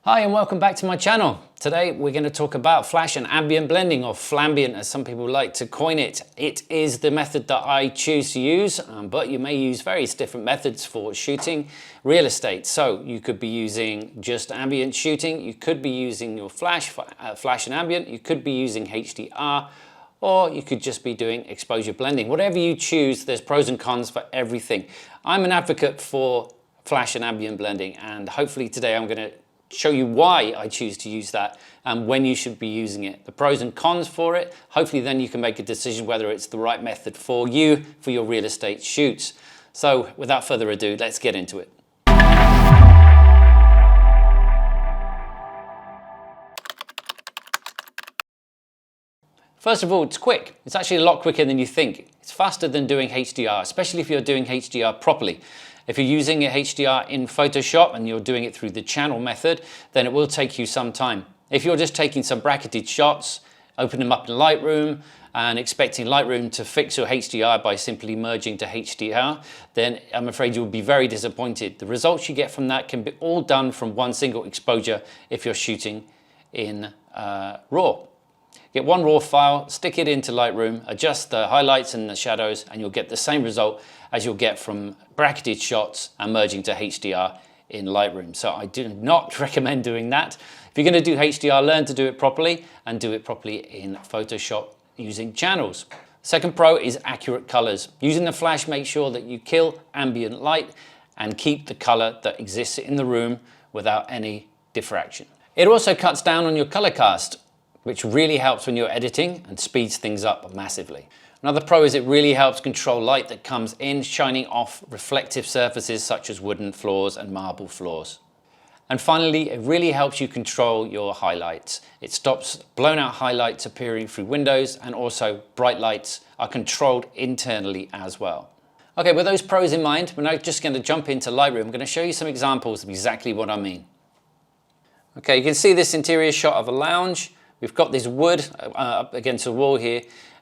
Hi and welcome back to my channel. Today we're going to talk about flash and ambient blending, or Flambient as some people like to coin it. It is the method that I choose to use, but you may use various different methods for shooting real estate. So you could be using just ambient shooting, you could be using your flash and ambient, you could be using HDR, or you could just be doing exposure blending. Whatever you choose, there's pros and cons for everything. I'm an advocate for flash and ambient blending, and hopefully today I'm going to show you why I choose to use that and when you should be using it, the pros and cons for it. Hopefully then you can make a decision whether it's the right method for you for your real estate shoots. So without further ado, let's get into it. First of all, it's quick. It's actually a lot quicker than you think. It's faster than doing HDR, especially if you're doing HDR properly. If you're using a HDR in Photoshop and you're doing it through the channel method, then it will take you some time. If you're just taking some bracketed shots, open them up in Lightroom and expecting Lightroom to fix your HDR by simply merging to HDR, then I'm afraid you'll be very disappointed. The results you get from that can be all done from one single exposure if you're shooting in RAW. Get one RAW file, stick it into Lightroom, adjust the highlights and the shadows, and you'll get the same result as you'll get from bracketed shots and merging to HDR in Lightroom. So I do not recommend doing that. If you're going to do HDR, learn to do it properly and do it properly in Photoshop using channels. Second pro is accurate colors. Using the flash, make sure that you kill ambient light and keep the color that exists in the room without any diffraction. It also cuts down on your color cast, which really helps when you're editing and speeds things up massively. Another pro is it really helps control light that comes in, shining off reflective surfaces such as wooden floors and marble floors. And finally, it really helps you control your highlights. It stops blown out highlights appearing through windows, and also bright lights are controlled internally as well. Okay, with those pros in mind, we're now just going to jump into Lightroom. I'm going to show you some examples of exactly what I mean. Okay, you can see this interior shot of a lounge. We've got this wood up against the wall here,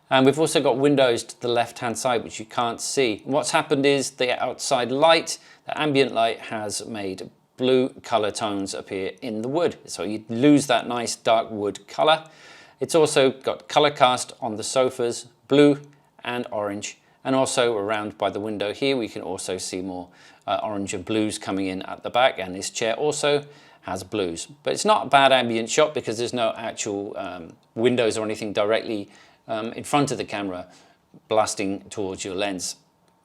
and we've also got windows to the left-hand side, which you can't see. And what's happened is the outside light, the ambient light, has made blue color tones appear in the wood. So you lose that nice dark wood color. It's also got color cast on the sofas, blue and orange. And also around by the window here, we can also see more orange and blues coming in at the back. And this chair also has blues. But it's not a bad ambient shot because there's no actual windows or anything directly in front of the camera blasting towards your lens.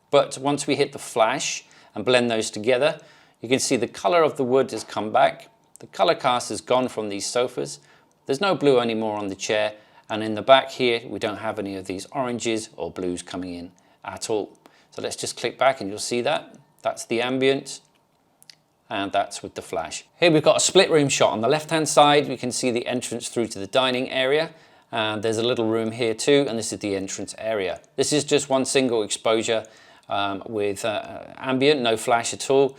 But once we hit the flash and blend those together, you can see the color of the wood has come back. The color cast has gone from these sofas. There's no blue anymore on the chair, and in the back here we don't have any of these oranges or blues coming in at all. So let's just click back and you'll see that. That's the ambient, and that's with the flash. Here we've got a split room shot. On the left hand side we can see the entrance through to the dining area, and there's a little room here too, and this is the entrance area. This is just one single exposure with ambient, no flash at all.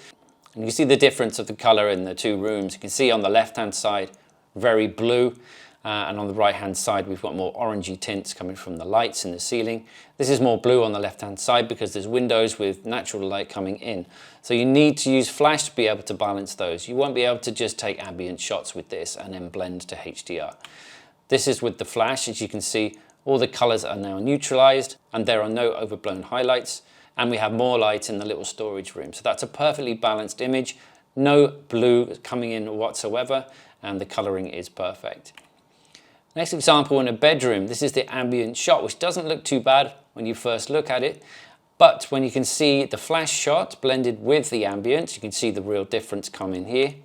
And you can see the difference of the color in the two rooms. You can see on the left hand side very blue, and on the right hand side we've got more orangey tints coming from the lights in the ceiling. This is more blue on the left hand side because there's windows with natural light coming in. So you need to use flash to be able to balance those. You won't be able to just take ambient shots with this and then blend to HDR. This is with the flash. As you can see, all the colors are now neutralized and there are no overblown highlights, and we have more light in the little storage room. So that's a perfectly balanced image, no blue coming in whatsoever, and the coloring is perfect. Next example, in a bedroom. This is the ambient shot, which doesn't look too bad when you first look at it, but when you can see the flash shot blended with the ambient, you can see the real difference come in here.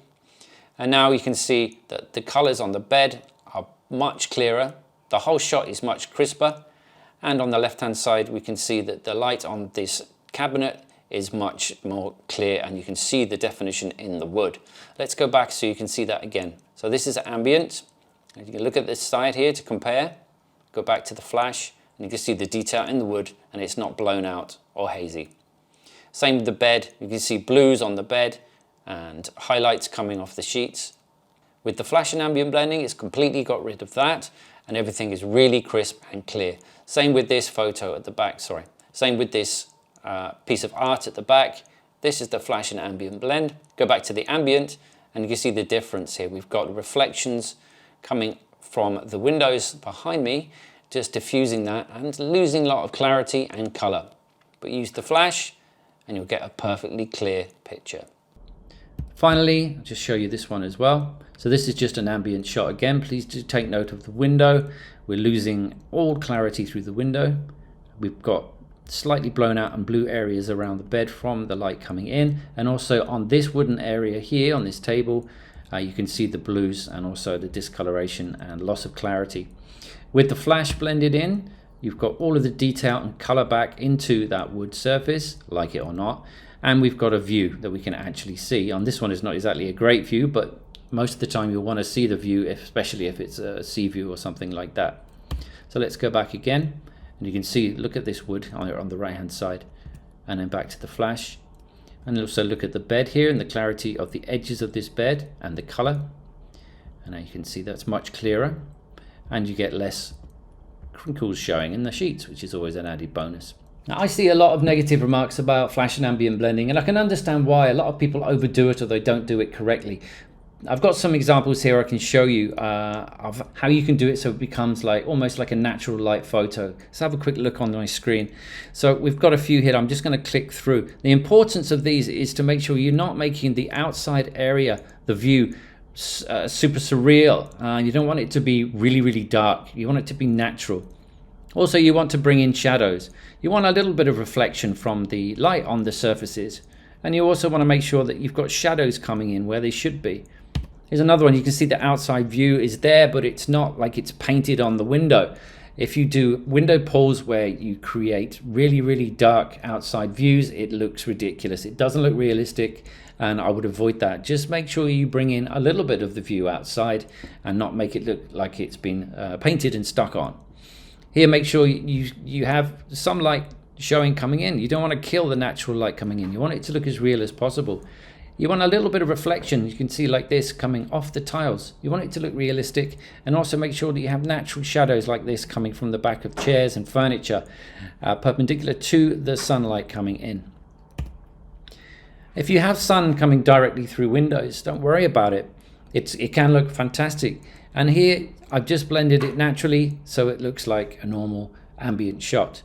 And now you can see that the colors on the bed are much clearer. The whole shot is much crisper. And on the left hand side we can see that the light on this cabinet is much more clear, and you can see the definition in the wood. Let's go back so you can see that again. So this is ambient. And you can look at this side here to compare. Go back to the flash and you can see the detail in the wood, and it's not blown out or hazy. Same with the bed. You can see blues on the bed and highlights coming off the sheets. With the flash and ambient blending, it's completely got rid of that, and everything is really crisp and clear. Same with this photo at the back, Same with this piece of art at the back. This is the flash and ambient blend. Go back to the ambient and you can see the difference here. We've got reflections coming from the windows behind me, just diffusing that and losing a lot of clarity and color. But use the flash and you'll get a perfectly clear picture. Finally, I'll just show you this one as well. So this is just an ambient shot again. Please do take note of the window. We're losing all clarity through the window. We've got slightly blown out and blue areas around the bed from the light coming in, and also on this wooden area here on this table you can see the blues and also the discoloration and loss of clarity. With the flash blended in, you've got all of the detail and color back into that wood surface, like it or not, and we've got a view that we can actually see. On this one is not exactly a great view, but most of the time you'll want to see the view, especially if it's a sea view or something like that. So let's go back again, and you can see, look at this wood on the right hand side, and then back to the flash, and also look at the bed here and the clarity of the edges of this bed and the color, and now you can see that's much clearer, and you get less crinkles showing in the sheets, which is always an added bonus. Now, I see a lot of negative remarks about flash and ambient blending, and I can understand why. A lot of people overdo it or they don't do it correctly. I've got some examples here I can show you of how you can do it so it becomes like almost like a natural light photo. Let's have a quick look on my screen. So we've got a few here. I'm just going to click through. The importance of these is to make sure you're not making the outside area, the view, super surreal. You don't want it to be really dark. You want it to be natural. Also, you want to bring in shadows. You want a little bit of reflection from the light on the surfaces, and you also want to make sure that you've got shadows coming in where they should be. Here's another one. You can see the outside view is there, but it's not like it's painted on the window. If you do window pulls where you create really dark outside views, it looks ridiculous. It doesn't look realistic, and I would avoid that. Just make sure you bring in a little bit of the view outside and not make it look like it's been painted and stuck on. Here, make sure you have some light showing coming in. You don't want to kill the natural light coming in. You want it to look as real as possible. You want a little bit of reflection, you can see like this coming off the tiles. You want it to look realistic, and also make sure that you have natural shadows like this coming from the back of chairs and furniture, perpendicular to the sunlight coming in. If you have sun coming directly through windows, don't worry about it. It can look fantastic. And here I've just blended it naturally so it looks like a normal ambient shot.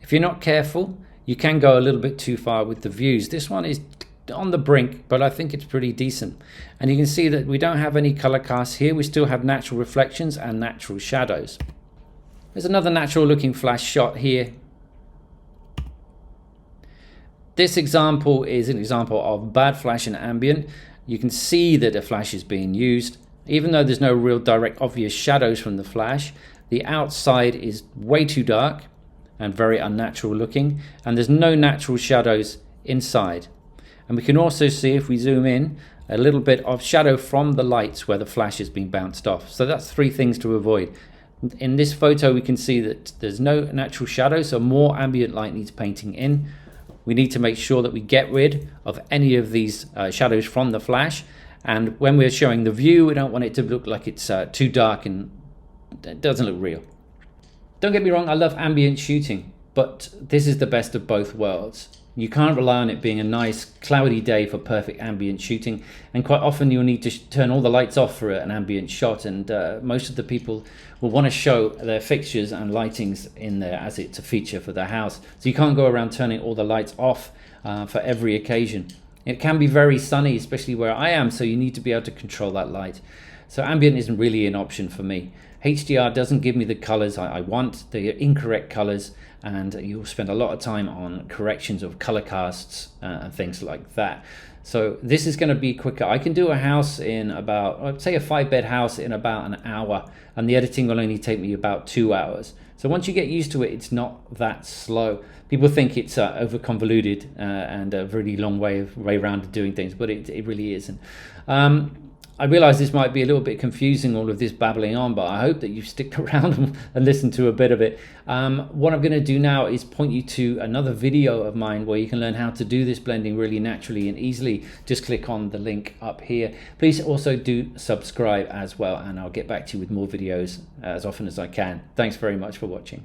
If you're not careful, you can go a little bit too far with the views. This one is on the brink, but I think it's pretty decent. And you can see that we don't have any color casts here. We still have natural reflections and natural shadows. There's another natural looking flash shot here. This example is an example of bad flash and ambient. You can see that a flash is being used. Even though there's no real direct obvious shadows from the flash, the outside is way too dark and very unnatural looking, and there's no natural shadows inside. And we can also see, if we zoom in, a little bit of shadow from the lights where the flash has been bounced off. So that's three things to avoid. In this photo, we can see that there's no natural shadow, so more ambient light needs painting in. We need to make sure that we get rid of any of these shadows from the flash. And when we're showing the view, we don't want it to look like it's too dark and it doesn't look real. Don't get me wrong, I love ambient shooting, but this is the best of both worlds. You can't rely on it being a nice cloudy day for perfect ambient shooting, and quite often you'll need to turn all the lights off for an ambient shot, and most of the people will want to show their fixtures and lightings in there as it's a feature for their house. So you can't go around turning all the lights off for every occasion. It can be very sunny, especially where I am, so you need to be able to control that light. So ambient isn't really an option for me. HDR doesn't give me the colors I want. They're incorrect colors, and you'll spend a lot of time on corrections of color casts and things like that. So this is going to be quicker. I can do a house in about, I'd say a 5-bed house in about an hour, and the editing will only take me about 2 hours. So once you get used to it, it's not that slow. People think it's over convoluted and a really long way around doing things, but it really isn't. I realize this might be a little bit confusing, all of this babbling on, but I hope that you stick around and listen to a bit of it. What I'm going to do now is point you to another video of mine where you can learn how to do this blending really naturally and easily. Just click on the link up here. Please also do subscribe as well, and I'll get back to you with more videos as often as I can. Thanks very much for watching.